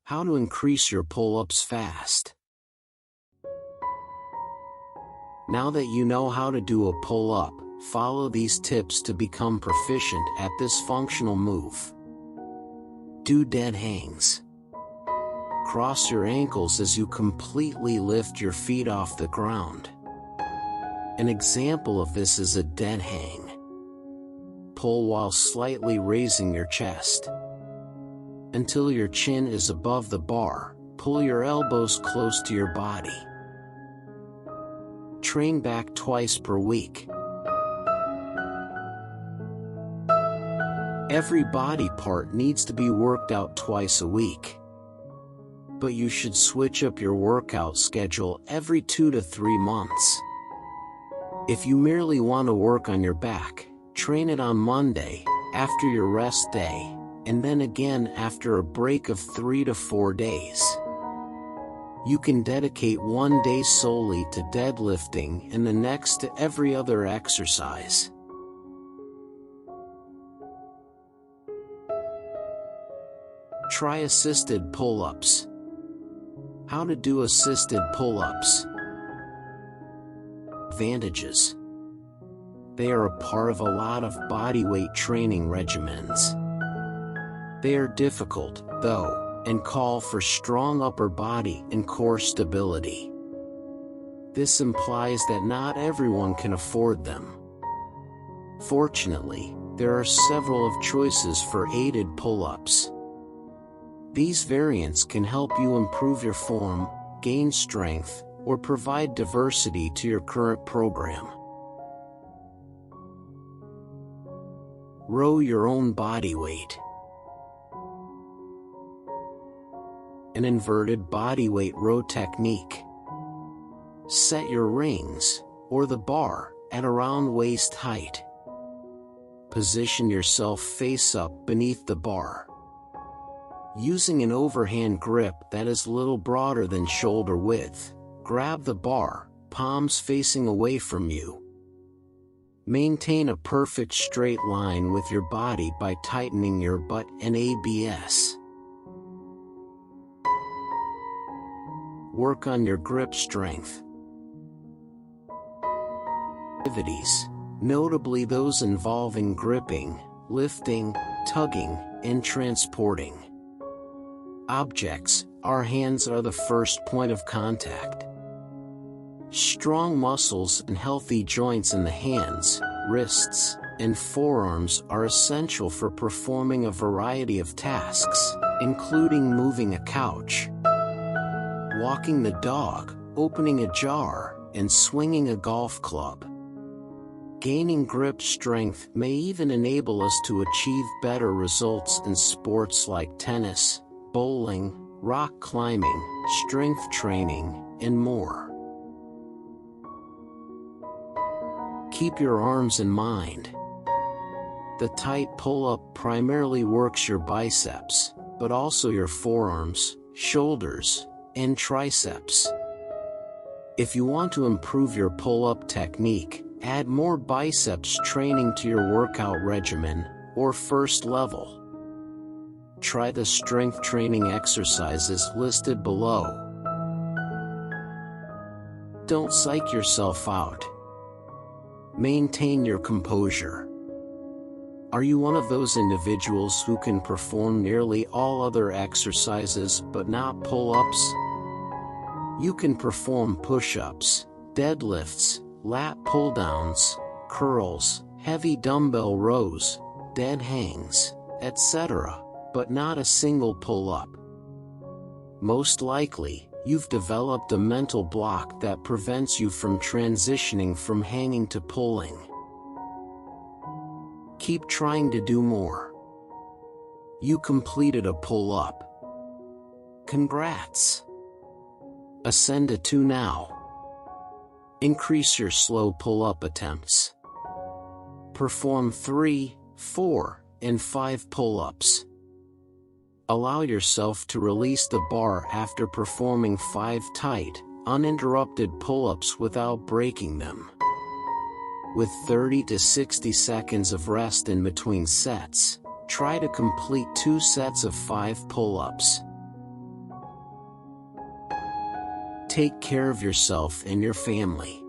How to increase your pull-ups fast. Now that you know how to do a pull-up, follow these tips to become proficient at this functional move. Do dead hangs. Cross your ankles as you completely lift your feet off the ground. An example of this is a dead hang. Pull while slightly raising your chest. Until your chin is above the bar, pull your elbows close to your body. Train back twice per week. Every body part needs to be worked out twice a week. But you should switch up your workout schedule every 2 to 3 months. If you merely want to work on your back, train it on Monday, after your rest day, and then again after a break of 3 to 4 days. You can dedicate one day solely to deadlifting and the next to every other exercise. Try assisted pull-ups. How to do assisted pull-ups. Advantages. They are a part of a lot of bodyweight training regimens. They are difficult, though, and call for strong upper body and core stability. This implies that not everyone can afford them. Fortunately, there are several of choices for aided pull-ups. These variants can help you improve your form, gain strength, or provide diversity to your current program. Row your own body weight. An inverted bodyweight row technique. Set your rings, or the bar, at around waist height. Position yourself face up beneath the bar. Using an overhand grip that is little broader than shoulder width, grab the bar, palms facing away from you. Maintain a perfect straight line with your body by tightening your butt and abs. Work on your grip strength. Activities, notably those involving gripping, lifting, tugging, and transporting objects. Our hands are the first point of contact. Strong muscles and healthy joints in the hands, wrists, and forearms are essential for performing a variety of tasks, including moving a couch, walking the dog, opening a jar, and swinging a golf club. Gaining grip strength may even enable us to achieve better results in sports like tennis, bowling, rock climbing, strength training, and more. Keep your arms in mind. The tight pull-up primarily works your biceps, but also your forearms, shoulders, and triceps. If you want to improve your pull-up technique, add more biceps training to your workout regimen, or first level. Try the strength training exercises listed below. Don't psych yourself out. Maintain your composure. Are you one of those individuals who can perform nearly all other exercises but not pull-ups? You can perform push-ups, deadlifts, lat pull-downs, curls, heavy dumbbell rows, dead hangs, etc., but not a single pull-up. Most likely, you've developed a mental block that prevents you from transitioning from hanging to pulling. Keep trying to do more. You completed a pull-up. Congrats! Ascend to 2 now. Increase your slow pull-up attempts. Perform 3, 4, and 5 pull-ups. Allow yourself to release the bar after performing 5 tight, uninterrupted pull-ups without breaking them. With 30 to 60 seconds of rest in between sets, try to complete 2 sets of 5 pull-ups. take care of yourself and your family.